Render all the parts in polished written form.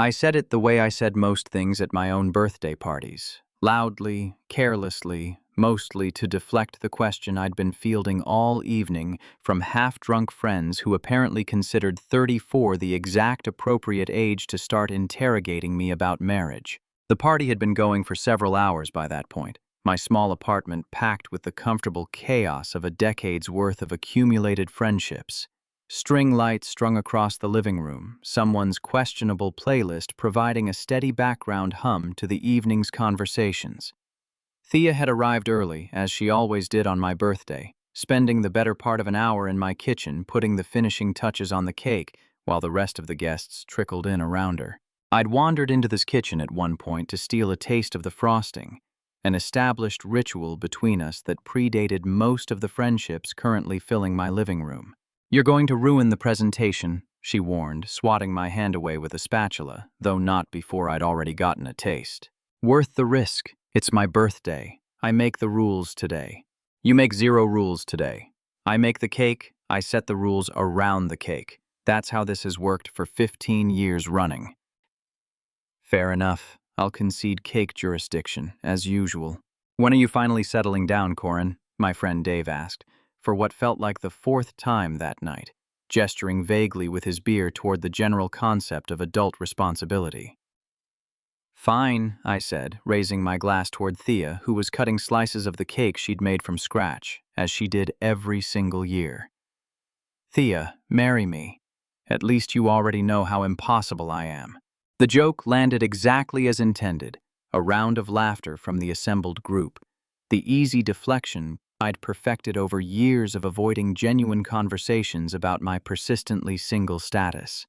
I said it the way I said most things at my own birthday parties, loudly, carelessly, mostly to deflect the question I'd been fielding all evening from half-drunk friends who apparently considered 34 the exact appropriate age to start interrogating me about marriage. The party had been going for several hours by that point, my small apartment packed with the comfortable chaos of a decade's worth of accumulated friendships. String lights strung across the living room, someone's questionable playlist providing a steady background hum to the evening's conversations. Thea had arrived early, as she always did on my birthday, spending the better part of an hour in my kitchen putting the finishing touches on the cake while the rest of the guests trickled in around her. I'd wandered into this kitchen at one point to steal a taste of the frosting, an established ritual between us that predated most of the friendships currently filling my living room. "You're going to ruin the presentation," she warned, swatting my hand away with a spatula, though not before I'd already gotten a taste. "Worth the risk. It's my birthday. I make the rules today." "You make zero rules today. I make the cake, I set the rules around the cake. That's how this has worked for 15 years running." "Fair enough. I'll concede cake jurisdiction, as usual." "When are you finally settling down, Corin?" my friend Dave asked, for what felt like the fourth time that night, gesturing vaguely with his beer toward the general concept of adult responsibility. "Fine," I said, raising my glass toward Thea, who was cutting slices of the cake she'd made from scratch, as she did every single year. "Thea, marry me. At least you already know how impossible I am." The joke landed exactly as intended, a round of laughter from the assembled group, the easy deflection I'd perfected over years of avoiding genuine conversations about my persistently single status.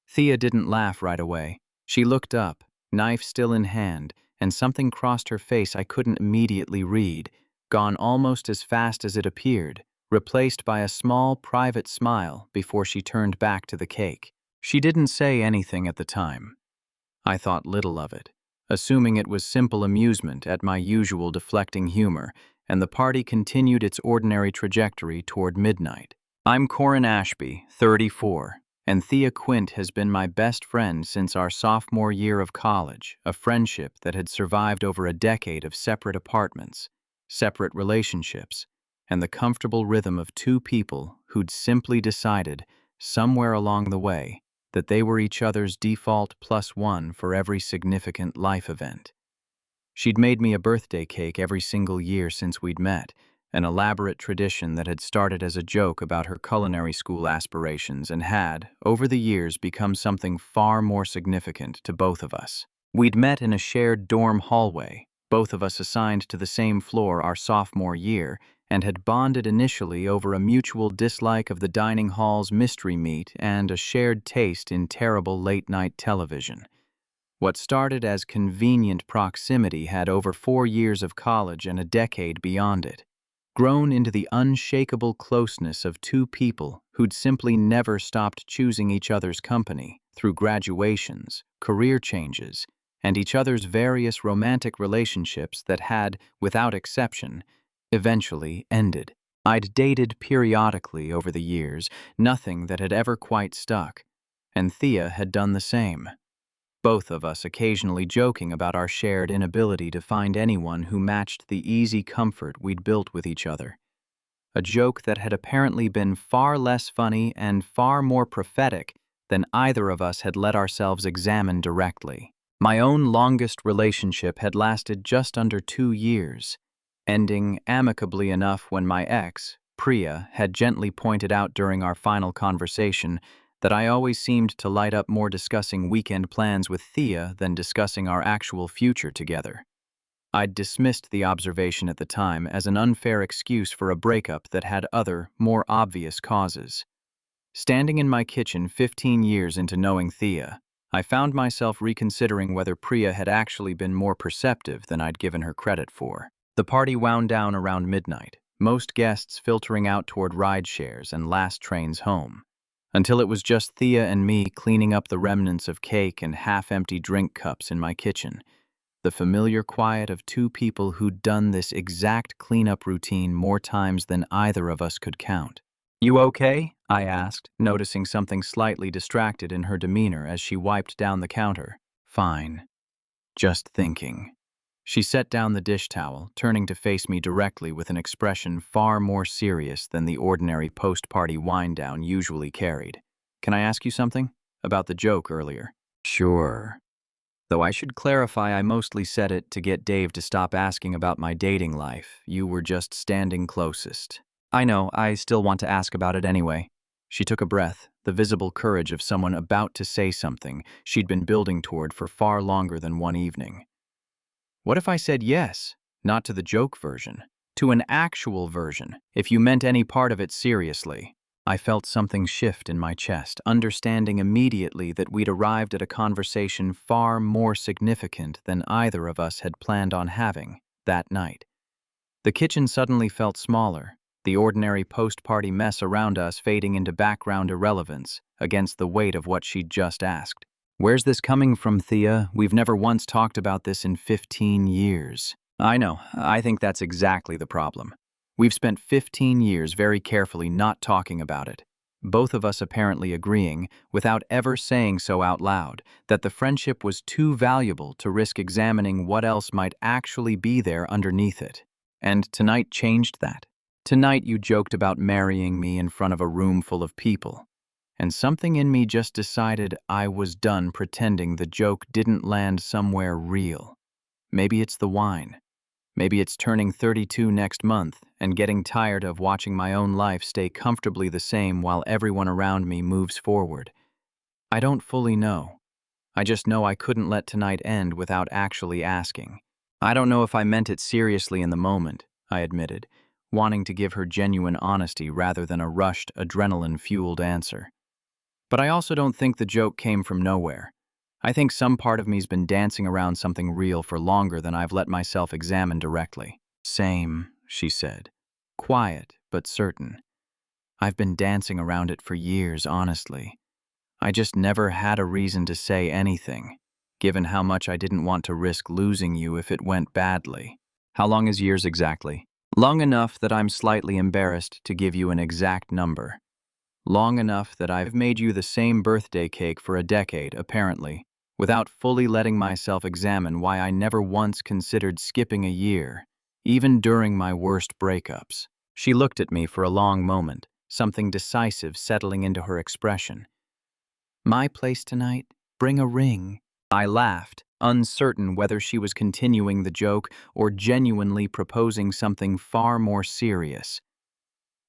Thea didn't laugh right away. She looked up, knife still in hand, and something crossed her face I couldn't immediately read, gone almost as fast as it appeared, replaced by a small, private smile before she turned back to the cake. She didn't say anything at the time. I thought little of it, assuming it was simple amusement at my usual deflecting humor, and the party continued its ordinary trajectory toward midnight. "I'm Corin Ashby, 34, and Thea Quint has been my best friend since our sophomore year of college, a friendship that had survived over a decade of separate apartments, separate relationships, and the comfortable rhythm of two people who'd simply decided, somewhere along the way, that they were each other's default +1 for every significant life event. She'd made me a birthday cake every single year since we'd met, an elaborate tradition that had started as a joke about her culinary school aspirations and had, over the years, become something far more significant to both of us. We'd met in a shared dorm hallway, both of us assigned to the same floor our sophomore year, and had bonded initially over a mutual dislike of the dining hall's mystery meat and a shared taste in terrible late-night television. What started as convenient proximity had over 4 years of college and a decade beyond it, grown into the unshakable closeness of two people who'd simply never stopped choosing each other's company through graduations, career changes, and each other's various romantic relationships that had, without exception, eventually ended. I'd dated periodically over the years, nothing that had ever quite stuck, and Thea had done the same. Both of us occasionally joking about our shared inability to find anyone who matched the easy comfort we'd built with each other. A joke that had apparently been far less funny and far more prophetic than either of us had let ourselves examine directly. My own longest relationship had lasted just under 2 years, ending amicably enough when my ex, Priya, had gently pointed out during our final conversation that I always seemed to light up more discussing weekend plans with Thea than discussing our actual future together. I'd dismissed the observation at the time as an unfair excuse for a breakup that had other, more obvious causes. Standing in my kitchen 15 years into knowing Thea, I found myself reconsidering whether Priya had actually been more perceptive than I'd given her credit for. The party wound down around midnight, most guests filtering out toward ride shares and last trains home, until it was just Thea and me cleaning up the remnants of cake and half-empty drink cups in my kitchen, the familiar quiet of two people who'd done this exact cleanup routine more times than either of us could count. "You okay?" I asked, noticing something slightly distracted in her demeanor as she wiped down the counter. Fine. Just thinking. She set down the dish towel, turning to face me directly with an expression far more serious than the ordinary post-party wind-down usually carried. Can I ask you something? About the joke earlier. Sure. Though I should clarify I mostly said it to get Dave to stop asking about my dating life. You were just standing closest. I know, I still want to ask about it anyway. She took a breath, the visible courage of someone about to say something she'd been building toward for far longer than one evening. What if I said yes, not to the joke version, to an actual version, if you meant any part of it seriously? I felt something shift in my chest, understanding immediately that we'd arrived at a conversation far more significant than either of us had planned on having that night. The kitchen suddenly felt smaller, the ordinary post-party mess around us fading into background irrelevance against the weight of what she'd just asked. Where's this coming from, Thea? We've never once talked about this in 15 years. I know, I think that's exactly the problem. We've spent 15 years very carefully not talking about it. Both of us apparently agreeing, without ever saying so out loud, that the friendship was too valuable to risk examining what else might actually be there underneath it. And tonight changed that. Tonight you joked about marrying me in front of a room full of people. And something in me just decided I was done pretending the joke didn't land somewhere real. Maybe it's the wine. Maybe it's turning 32 next month and getting tired of watching my own life stay comfortably the same while everyone around me moves forward. I don't fully know. I just know I couldn't let tonight end without actually asking. I don't know if I meant it seriously in the moment, I admitted, wanting to give her genuine honesty rather than a rushed, adrenaline-fueled answer. But I also don't think the joke came from nowhere. I think some part of me's been dancing around something real for longer than I've let myself examine directly. Same, she said. Quiet, but certain. I've been dancing around it for years, honestly. I just never had a reason to say anything, given how much I didn't want to risk losing you if it went badly. How long is years exactly? Long enough that I'm slightly embarrassed to give you an exact number. Long enough that I've made you the same birthday cake for a decade, apparently, without fully letting myself examine why I never once considered skipping a year, even during my worst breakups. She looked at me for a long moment, something decisive settling into her expression. My place tonight? Bring a ring. I laughed, uncertain whether she was continuing the joke or genuinely proposing something far more serious.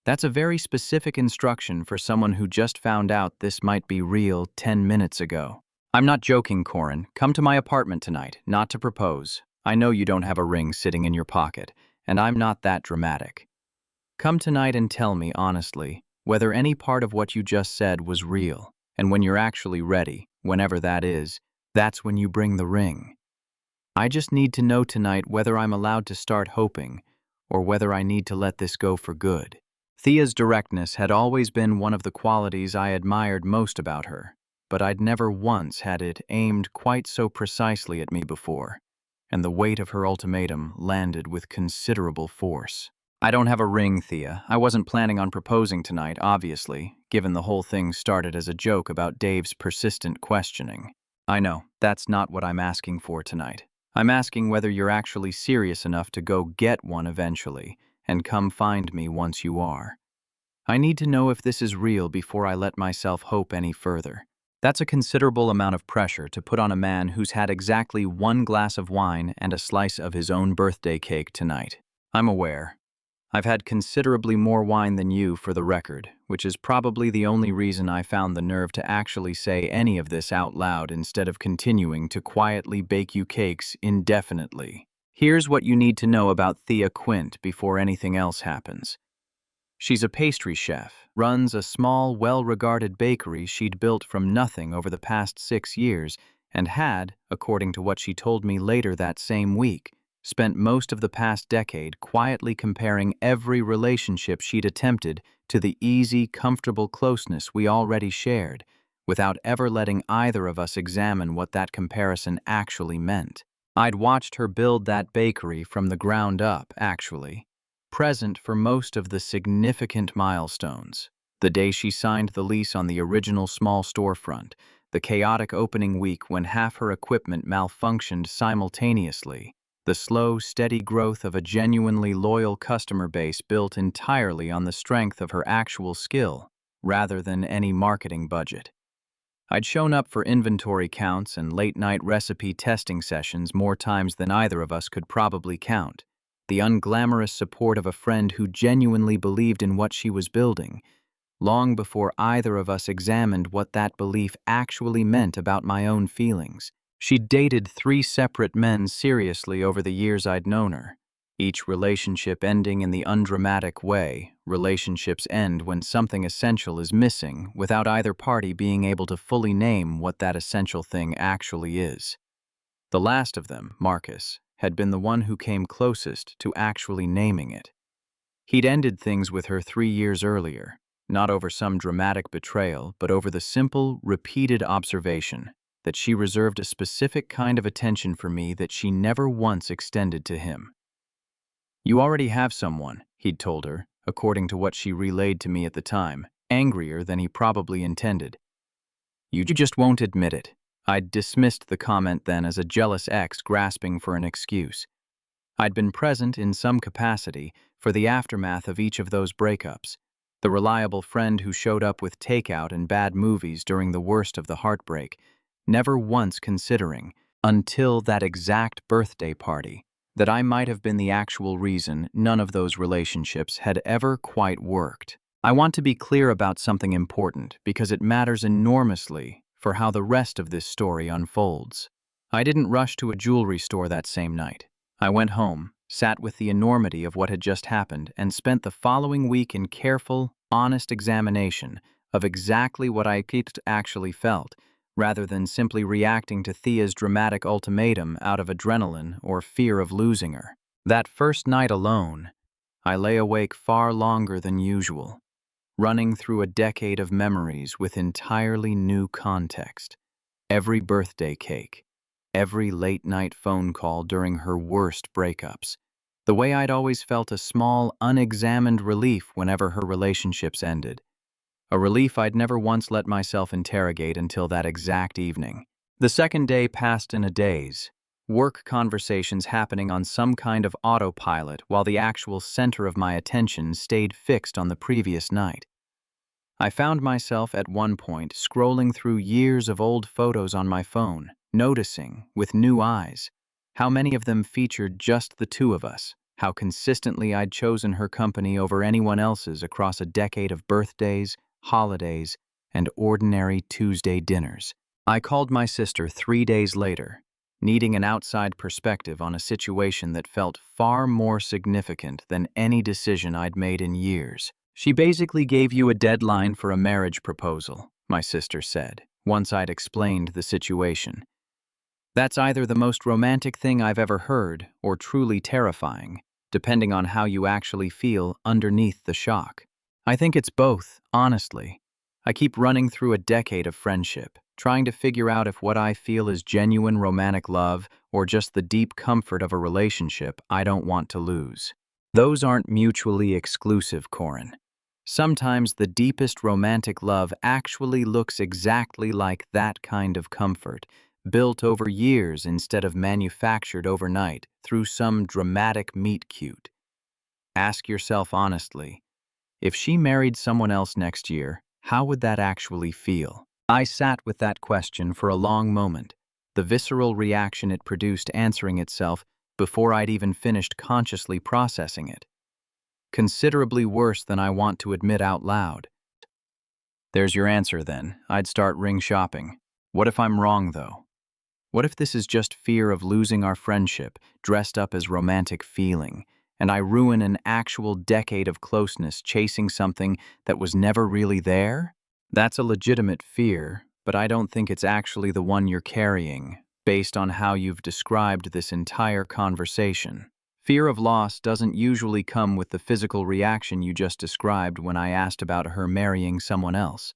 That's a very specific instruction for someone who just found out this might be real 10 minutes ago. I'm not joking, Corin. Come to my apartment tonight, not to propose. I know you don't have a ring sitting in your pocket, and I'm not that dramatic. Come tonight and tell me, honestly, whether any part of what you just said was real, and when you're actually ready, whenever that is, that's when you bring the ring. I just need to know tonight whether I'm allowed to start hoping, or whether I need to let this go for good. Thea's directness had always been one of the qualities I admired most about her, but I'd never once had it aimed quite so precisely at me before, and the weight of her ultimatum landed with considerable force. I don't have a ring, Thea. I wasn't planning on proposing tonight, obviously, given the whole thing started as a joke about Dave's persistent questioning. I know, that's not what I'm asking for tonight. I'm asking whether you're actually serious enough to go get one eventually, and come find me once you are. I need to know if this is real before I let myself hope any further. That's a considerable amount of pressure to put on a man who's had exactly one glass of wine and a slice of his own birthday cake tonight. I'm aware. I've had considerably more wine than you, for the record, which is probably the only reason I found the nerve to actually say any of this out loud instead of continuing to quietly bake you cakes indefinitely. Here's what you need to know about Thea Quint before anything else happens. She's a pastry chef, runs a small, well-regarded bakery she'd built from nothing over the past 6 years, and had, according to what she told me later that same week, spent most of the past decade quietly comparing every relationship she'd attempted to the easy, comfortable closeness we already shared, without ever letting either of us examine what that comparison actually meant. I'd watched her build that bakery from the ground up, actually, present for most of the significant milestones. The day she signed the lease on the original small storefront, the chaotic opening week when half her equipment malfunctioned simultaneously, the slow, steady growth of a genuinely loyal customer base built entirely on the strength of her actual skill, rather than any marketing budget. I'd shown up for inventory counts and late-night recipe testing sessions more times than either of us could probably count. The unglamorous support of a friend who genuinely believed in what she was building, long before either of us examined what that belief actually meant about my own feelings. She'd dated 3 separate men seriously over the years I'd known her, each relationship ending in the undramatic way relationships end when something essential is missing without either party being able to fully name what that essential thing actually is. The last of them, Marcus, had been the one who came closest to actually naming it. He'd ended things with her 3 years earlier, not over some dramatic betrayal, but over the simple, repeated observation that she reserved a specific kind of attention for me that she never once extended to him. "You already have someone," he'd told her, according to what she relayed to me at the time, angrier than he probably intended. "You just won't admit it." I'd dismissed the comment then as a jealous ex grasping for an excuse. I'd been present in some capacity for the aftermath of each of those breakups, the reliable friend who showed up with takeout and bad movies during the worst of the heartbreak, never once considering, until that exact birthday party, that I might have been the actual reason none of those relationships had ever quite worked. I want to be clear about something important because it matters enormously for how the rest of this story unfolds. I didn't rush to a jewelry store that same night. I went home, sat with the enormity of what had just happened, and spent the following week in careful, honest examination of exactly what I actually felt, rather than simply reacting to Thea's dramatic ultimatum out of adrenaline or fear of losing her. That first night alone, I lay awake far longer than usual, running through a decade of memories with entirely new context. Every birthday cake, every late-night phone call during her worst breakups, the way I'd always felt a small, unexamined relief whenever her relationships ended. A relief I'd never once let myself interrogate until that exact evening. The second day passed in a daze, work conversations happening on some kind of autopilot while the actual center of my attention stayed fixed on the previous night. I found myself at one point scrolling through years of old photos on my phone, noticing, with new eyes, how many of them featured just the two of us, how consistently I'd chosen her company over anyone else's across a decade of birthdays, holidays, and ordinary Tuesday dinners. I called my sister 3 days later, needing an outside perspective on a situation that felt far more significant than any decision I'd made in years. "She basically gave you a deadline for a marriage proposal," my sister said, once I'd explained the situation. "That's either the most romantic thing I've ever heard or truly terrifying, depending on how you actually feel underneath the shock. I think it's both, honestly. I keep running through a decade of friendship, trying to figure out if what I feel is genuine romantic love or just the deep comfort of a relationship I don't want to lose. Those aren't mutually exclusive, Corin. Sometimes the deepest romantic love actually looks exactly like that kind of comfort, built over years instead of manufactured overnight through some dramatic meet-cute. Ask yourself honestly, if she married someone else next year, how would that actually feel?" I sat with that question for a long moment, the visceral reaction it produced answering itself before I'd even finished consciously processing it. Considerably worse than I want to admit out loud. "There's your answer then. I'd start ring shopping. What if I'm wrong, though? What if this is just fear of losing our friendship, dressed up as romantic feeling, and I ruin an actual decade of closeness chasing something that was never really there? That's a legitimate fear, but I don't think it's actually the one you're carrying, based on how you've described this entire conversation. Fear of loss doesn't usually come with the physical reaction you just described when I asked about her marrying someone else.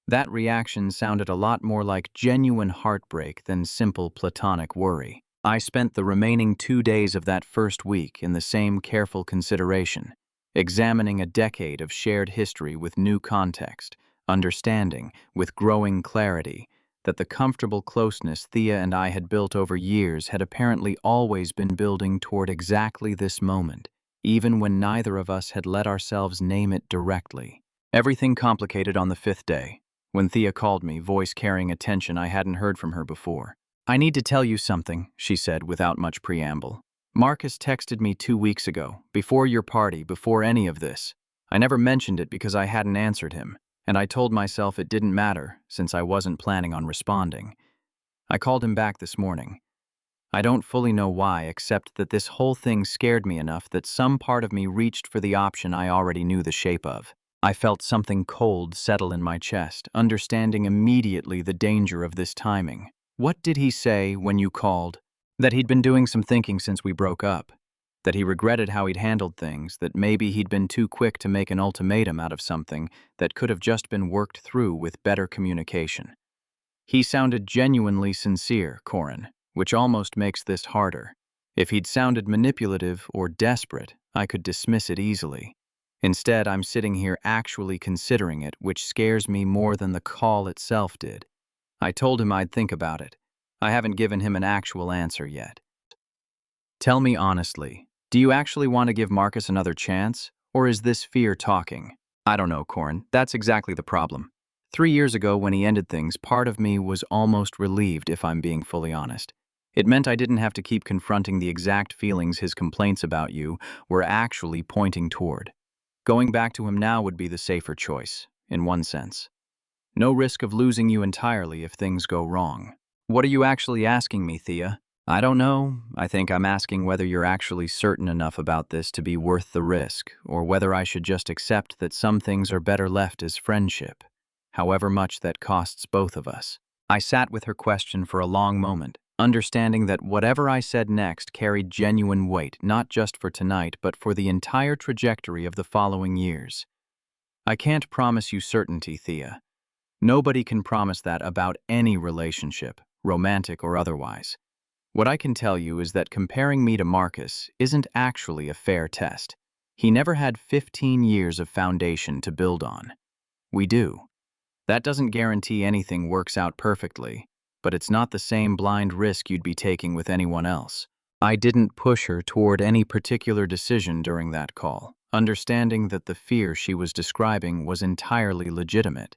That reaction sounded a lot more like genuine heartbreak than simple platonic worry. I spent the remaining 2 days of that first week in the same careful consideration, examining a decade of shared history with new context, understanding, with growing clarity, that the comfortable closeness Thea and I had built over years had apparently always been building toward exactly this moment, even when neither of us had let ourselves name it directly. Everything complicated on the fifth day, when Thea called me, voice carrying a tension I hadn't heard from her before. "I need to tell you something," she said without much preamble. "Marcus texted me 2 weeks ago, before your party, before any of this. I never mentioned it because I hadn't answered him, and I told myself it didn't matter since I wasn't planning on responding. I called him back this morning. I don't fully know why, except that this whole thing scared me enough that some part of me reached for the option I already knew the shape of. I felt something cold settle in my chest, understanding immediately the danger of this timing. What did he say when you called? That he'd been doing some thinking since we broke up. That he regretted how he'd handled things, that maybe he'd been too quick to make an ultimatum out of something that could have just been worked through with better communication. He sounded genuinely sincere, Corin, which almost makes this harder. If he'd sounded manipulative or desperate, I could dismiss it easily. Instead, I'm sitting here actually considering it, which scares me more than the call itself did. I told him I'd think about it. I haven't given him an actual answer yet. Tell me honestly, do you actually want to give Marcus another chance? Or is this fear talking? I don't know, Corin. That's exactly the problem. 3 years ago, when he ended things, part of me was almost relieved, if I'm being fully honest. It meant I didn't have to keep confronting the exact feelings his complaints about you were actually pointing toward. Going back to him now would be the safer choice, in one sense. No risk of losing you entirely if things go wrong. What are you actually asking me, Thea? I don't know. I think I'm asking whether you're actually certain enough about this to be worth the risk, or whether I should just accept that some things are better left as friendship, however much that costs both of us. I sat with her question for a long moment, understanding that whatever I said next carried genuine weight, not just for tonight, but for the entire trajectory of the following years. I can't promise you certainty, Thea. Nobody can promise that about any relationship, romantic or otherwise. What I can tell you is that comparing me to Marcus isn't actually a fair test. He never had 15 years of foundation to build on. We do. That doesn't guarantee anything works out perfectly, but it's not the same blind risk you'd be taking with anyone else. I didn't push her toward any particular decision during that call, understanding that the fear she was describing was entirely legitimate,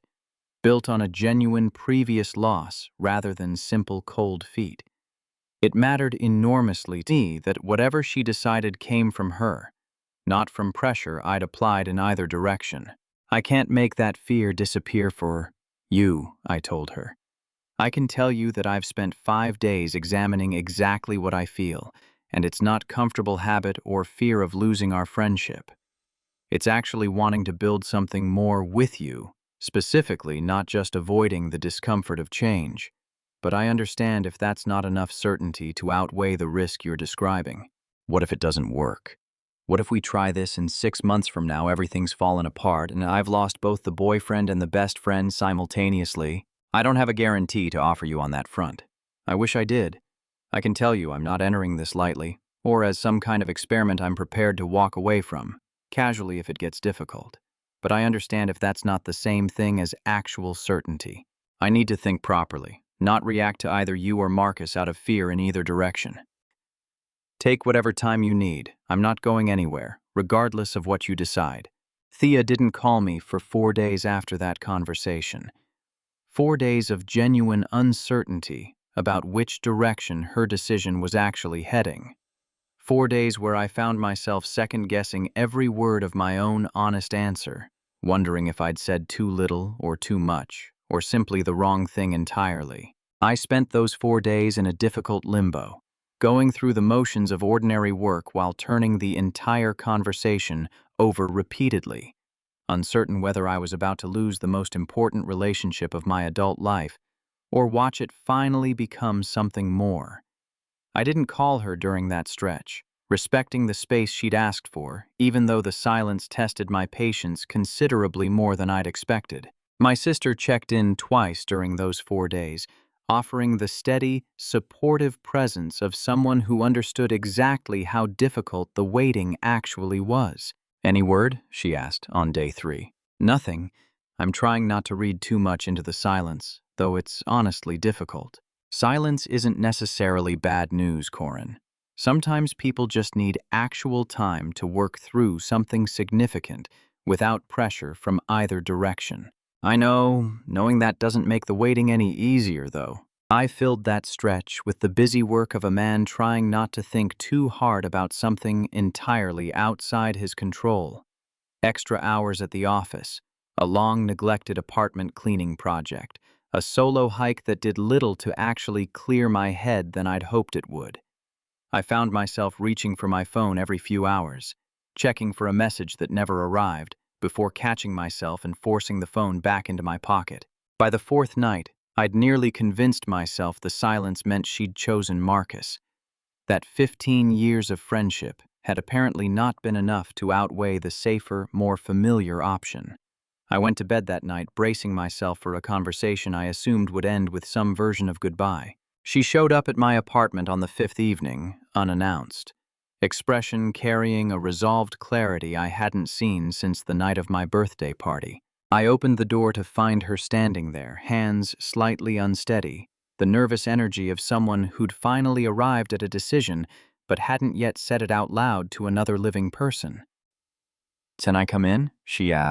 built on a genuine previous loss rather than simple cold feet. It mattered enormously to me that whatever she decided came from her, not from pressure I'd applied in either direction. I can't make that fear disappear for you, I told her. I can tell you that I've spent 5 days examining exactly what I feel, and it's not comfortable habit or fear of losing our friendship. It's actually wanting to build something more with you, specifically not just avoiding the discomfort of change. But I understand if that's not enough certainty to outweigh the risk you're describing. What if it doesn't work? What if we try this and 6 months from now everything's fallen apart and I've lost both the boyfriend and the best friend simultaneously? I don't have a guarantee to offer you on that front. I wish I did. I can tell you I'm not entering this lightly, or as some kind of experiment I'm prepared to walk away from, casually if it gets difficult. But I understand if that's not the same thing as actual certainty. I need to think properly, not react to either you or Marcus out of fear in either direction. Take whatever time you need. I'm not going anywhere, regardless of what you decide. Thea didn't call me for 4 days after that conversation. 4 days of genuine uncertainty about which direction her decision was actually heading. 4 days where I found myself second-guessing every word of my own honest answer, wondering if I'd said too little or too much, or simply the wrong thing entirely. I spent those 4 days in a difficult limbo, going through the motions of ordinary work while turning the entire conversation over repeatedly, uncertain whether I was about to lose the most important relationship of my adult life or watch it finally become something more. I didn't call her during that stretch, respecting the space she'd asked for, even though the silence tested my patience considerably more than I'd expected. My sister checked in twice during those 4 days, offering the steady, supportive presence of someone who understood exactly how difficult the waiting actually was. "Any word?" she asked on day 3. "Nothing. I'm trying not to read too much into the silence, though it's honestly difficult. Silence isn't necessarily bad news, Corin. Sometimes people just need actual time to work through something significant without pressure from either direction. I know, knowing that doesn't make the waiting any easier, though. I filled that stretch with the busy work of a man trying not to think too hard about something entirely outside his control. Extra hours at the office, a long neglected apartment cleaning project, a solo hike that did little to actually clear my head than I'd hoped it would. I found myself reaching for my phone every few hours, checking for a message that never arrived, before catching myself and forcing the phone back into my pocket. By the 4th night, I'd nearly convinced myself the silence meant she'd chosen Marcus. That 15 years of friendship had apparently not been enough to outweigh the safer, more familiar option. I went to bed that night bracing myself for a conversation I assumed would end with some version of goodbye. She showed up at my apartment on the 5th evening, unannounced, expression carrying a resolved clarity I hadn't seen since the night of my birthday party. I opened the door to find her standing there, hands slightly unsteady, the nervous energy of someone who'd finally arrived at a decision but hadn't yet said it out loud to another living person. "Can I come in?" She asked.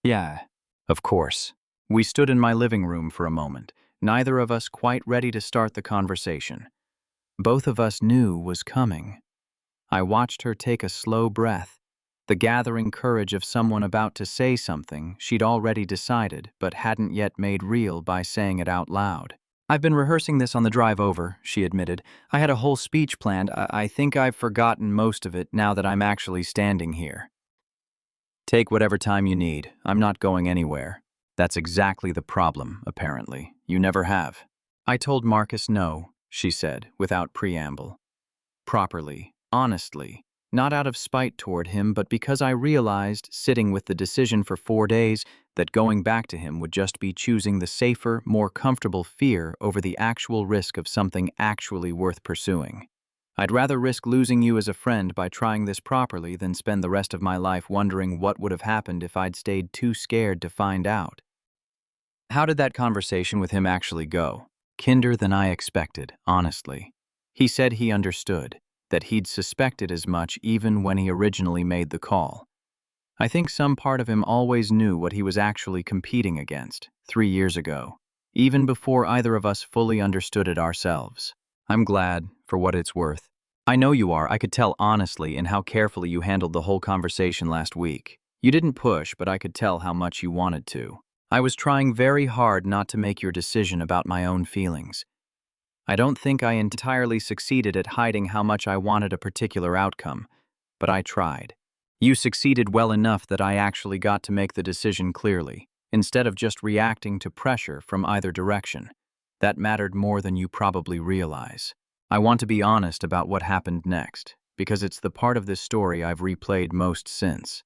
"Yeah, of course." We stood in my living room for a moment, neither of us quite ready to start the conversation. Both of us knew was coming. I watched her take a slow breath, the gathering courage of someone about to say something she'd already decided but hadn't yet made real by saying it out loud. "I've been rehearsing this on the drive over," she admitted. "I had a whole speech planned. I think I've forgotten most of it now that I'm actually standing here." "Take whatever time you need. I'm not going anywhere." "That's exactly the problem, apparently. You never have." "I told Marcus no," she said, without preamble. "Properly, honestly, not out of spite toward him, but because I realized, sitting with the decision for 4 days, that going back to him would just be choosing the safer, more comfortable fear over the actual risk of something actually worth pursuing. I'd rather risk losing you as a friend by trying this properly than spend the rest of my life wondering what would have happened if I'd stayed too scared to find out." How did that conversation with him actually go? Kinder than I expected, honestly. He said he understood, that he'd suspected as much even when he originally made the call. I think some part of him always knew what he was actually competing against, 3 years ago, even before either of us fully understood it ourselves. "I'm glad, for what it's worth." "I know you are. I could tell honestly in how carefully you handled the whole conversation last week. You didn't push, but I could tell how much you wanted to. I was trying very hard not to make your decision about my own feelings. I don't think I entirely succeeded at hiding how much I wanted a particular outcome, but I tried. You succeeded well enough that I actually got to make the decision clearly, instead of just reacting to pressure from either direction. That mattered more than you probably realize. I want to be honest about what happened next, because it's the part of this story I've replayed most since.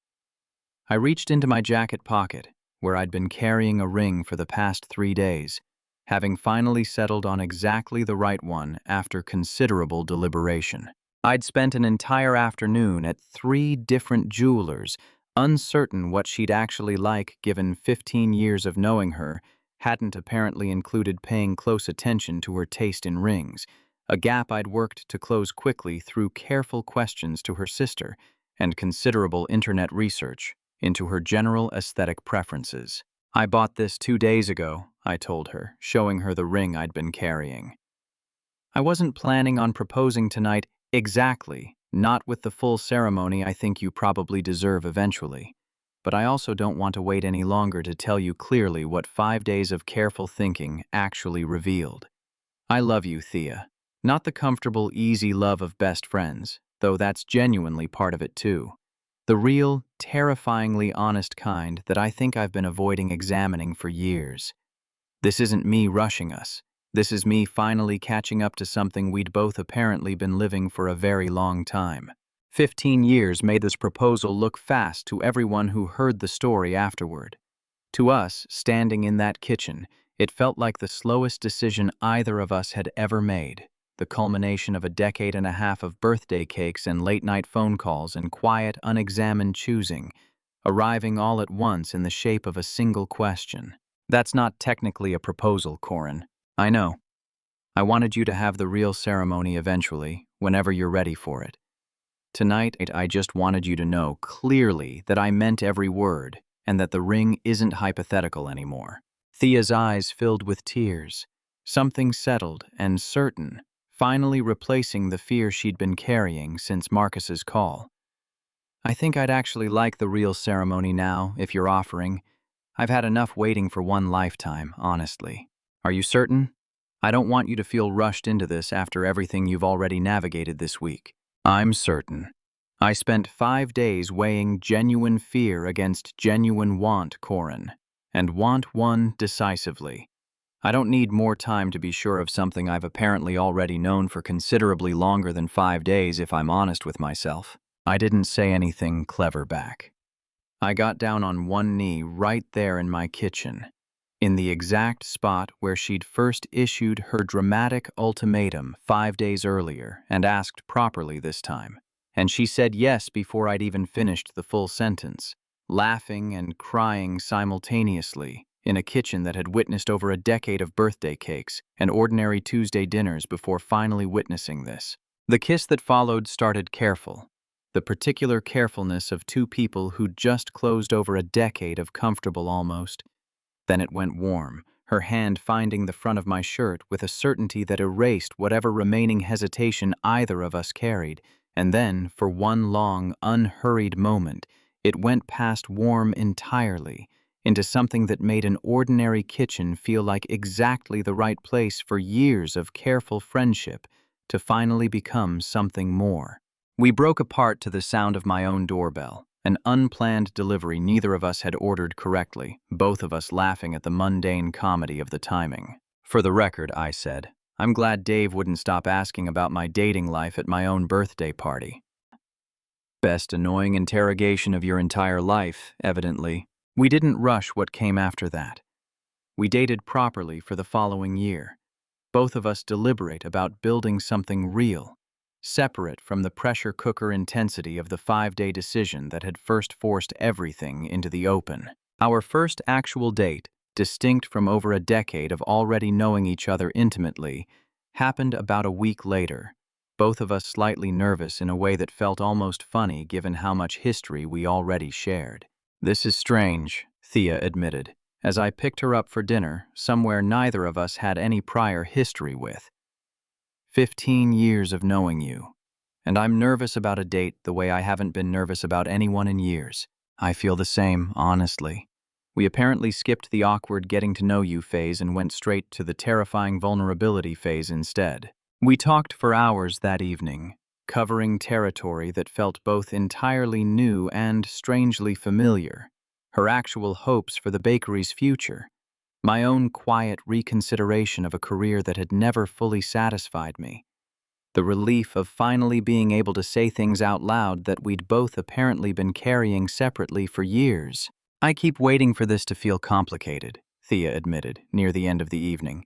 I reached into my jacket pocket, where I'd been carrying a ring for the past 3 days, having finally settled on exactly the right one after considerable deliberation. I'd spent an entire afternoon at 3 different jewelers, uncertain what she'd actually like given 15 years of knowing her hadn't apparently included paying close attention to her taste in rings, a gap I'd worked to close quickly through careful questions to her sister and considerable internet research into her general aesthetic preferences. "I bought this 2 days ago," I told her, showing her the ring I'd been carrying. "I wasn't planning on proposing tonight exactly, not with the full ceremony I think you probably deserve eventually. But I also don't want to wait any longer to tell you clearly what 5 days of careful thinking actually revealed. I love you, Thea. Not the comfortable, easy love of best friends, though that's genuinely part of it too. The real, terrifyingly honest kind that I think I've been avoiding examining for years. This isn't me rushing us. This is me finally catching up to something we'd both apparently been living for a very long time. 15 years made this proposal look fast to everyone who heard the story afterward. To us, standing in that kitchen, it felt like the slowest decision either of us had ever made. the culmination of a decade and a half of birthday cakes and late-night phone calls and quiet, unexamined choosing, arriving all at once in the shape of a single question. That's not technically a proposal, Corin. I know. I wanted you to have the real ceremony eventually, whenever you're ready for it. Tonight, I just wanted you to know clearly that I meant every word, and that the ring isn't hypothetical anymore. Thea's eyes filled with tears, something settled and certain, finally replacing the fear she'd been carrying since Marcus's call. I think I'd actually like the real ceremony now, if you're offering. I've had enough waiting for one lifetime, honestly. Are you certain? I don't want you to feel rushed into this after everything you've already navigated this week. I'm certain. I spent 5 days weighing genuine fear against genuine want, Corin, and want won decisively. I don't need more time to be sure of something I've apparently already known for considerably longer than 5 days, if I'm honest with myself. I didn't say anything clever back. I got down on one knee right there in my kitchen, in the exact spot where she'd first issued her dramatic ultimatum 5 days earlier, and asked properly this time. And she said yes before I'd even finished the full sentence, laughing and crying simultaneously in a kitchen that had witnessed over a decade of birthday cakes and ordinary Tuesday dinners before finally witnessing this. The kiss that followed started careful, the particular carefulness of two people who'd just closed over a decade of comfortable almost. Then it went warm, her hand finding the front of my shirt with a certainty that erased whatever remaining hesitation either of us carried, and then, for one long, unhurried moment, it went past warm entirely, into something that made an ordinary kitchen feel like exactly the right place for years of careful friendship to finally become something more. We broke apart to the sound of my own doorbell. An unplanned delivery neither of us had ordered correctly, both of us laughing at the mundane comedy of the timing. For the record, I said, I'm glad Dave wouldn't stop asking about my dating life at my own birthday party. Best annoying interrogation of your entire life, evidently. We didn't rush what came after that. We dated properly for the following year, both of us deliberate about building something real, separate from the pressure cooker intensity of the 5-day decision that had first forced everything into the open. Our first actual date, distinct from over a decade of already knowing each other intimately, happened about a week later, both of us slightly nervous in a way that felt almost funny given how much history we already shared. This is strange, Thea admitted, as I picked her up for dinner, somewhere neither of us had any prior history with. 15 years of knowing you, and I'm nervous about a date the way I haven't been nervous about anyone in years. I feel the same, honestly. We apparently skipped the awkward getting to know you phase and went straight to the terrifying vulnerability phase instead. We talked for hours that evening, covering territory that felt both entirely new and strangely familiar. Her actual hopes for the bakery's future, my own quiet reconsideration of a career that had never fully satisfied me, the relief of finally being able to say things out loud that we'd both apparently been carrying separately for years. I keep waiting for this to feel complicated, Thea admitted, near the end of the evening.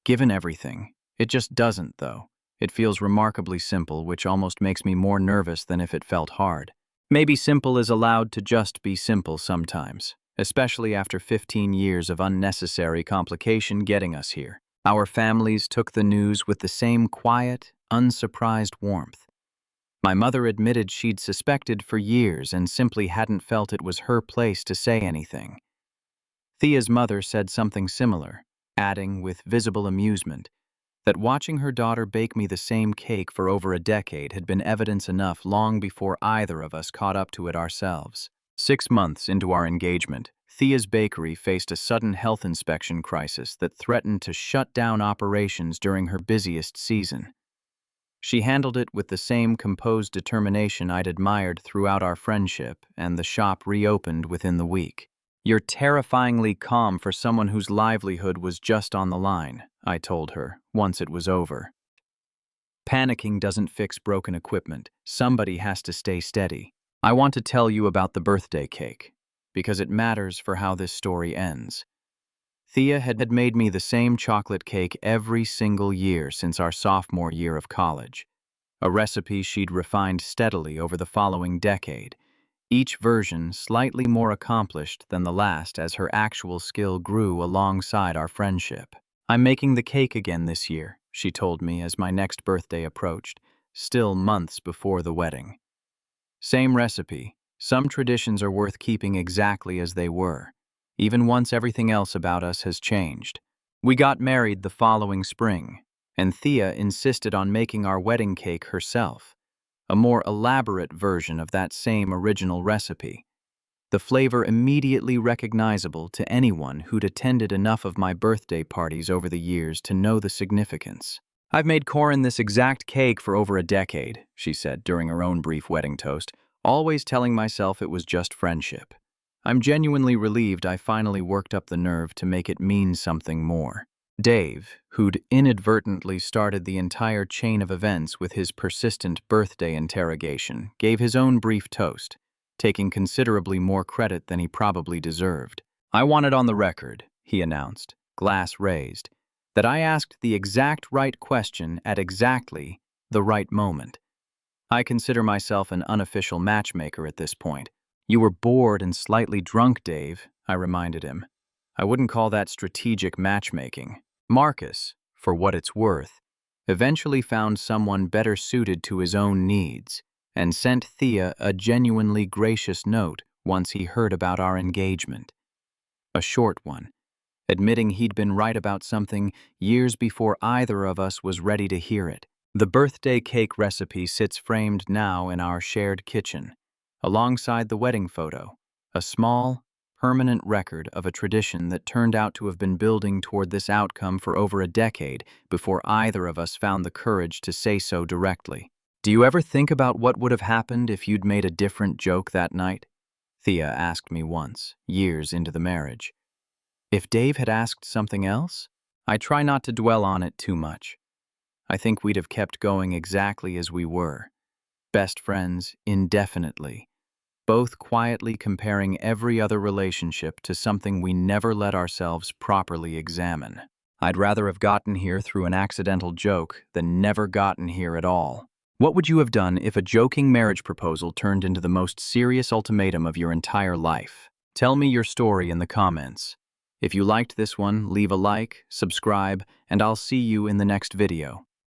Given everything, it just doesn't, though. It feels remarkably simple, which almost makes me more nervous than if it felt hard. Maybe simple is allowed to just be simple sometimes, especially after 15 years of unnecessary complication getting us here. Our families took the news with the same quiet, unsurprised warmth. My mother admitted she'd suspected for years and simply hadn't felt it was her place to say anything. Thea's mother said something similar, adding, with visible amusement, that watching her daughter bake me the same cake for over a decade had been evidence enough long before either of us caught up to it ourselves. 6 months into our engagement, Thea's bakery faced a sudden health inspection crisis that threatened to shut down operations during her busiest season. She handled it with the same composed determination I'd admired throughout our friendship, and the shop reopened within the week. You're terrifyingly calm for someone whose livelihood was just on the line, I told her, once it was over. Panicking doesn't fix broken equipment. Somebody has to stay steady. I want to tell you about the birthday cake, because it matters for how this story ends. Thea had made me the same chocolate cake every single year since our sophomore year of college, a recipe she'd refined steadily over the following decade, each version slightly more accomplished than the last as her actual skill grew alongside our friendship. "I'm making the cake again this year," she told me as my next birthday approached, still months before the wedding. Same recipe. Some traditions are worth keeping exactly as they were, even once everything else about us has changed. We got married the following spring, and Thea insisted on making our wedding cake herself, a more elaborate version of that same original recipe. The flavor immediately recognizable to anyone who'd attended enough of my birthday parties over the years to know the significance. "I've made Corin this exact cake for over a decade," she said during her own brief wedding toast, always telling myself it was just friendship. I'm genuinely relieved I finally worked up the nerve to make it mean something more. Dave, who'd inadvertently started the entire chain of events with his persistent birthday interrogation, gave his own brief toast, taking considerably more credit than he probably deserved. "I want it on the record," he announced, glass raised, "that I asked the exact right question at exactly the right moment. I consider myself an unofficial matchmaker at this point." "You were bored and slightly drunk, Dave," I reminded him. "I wouldn't call that strategic matchmaking." Marcus, for what it's worth, eventually found someone better suited to his own needs and sent Thea a genuinely gracious note once he heard about our engagement. A short one, admitting he'd been right about something years before either of us was ready to hear it. The birthday cake recipe sits framed now in our shared kitchen, alongside the wedding photo, a small, permanent record of a tradition that turned out to have been building toward this outcome for over a decade before either of us found the courage to say so directly. "Do you ever think about what would have happened if you'd made a different joke that night?" Thea asked me once, years into the marriage. If Dave had asked something else? I try not to dwell on it too much. I think we'd have kept going exactly as we were, best friends indefinitely, both quietly comparing every other relationship to something we never let ourselves properly examine. I'd rather have gotten here through an accidental joke than never gotten here at all. What would you have done if a joking marriage proposal turned into the most serious ultimatum of your entire life? Tell me your story in the comments. If you liked this one, leave a like, subscribe, and I'll see you in the next video.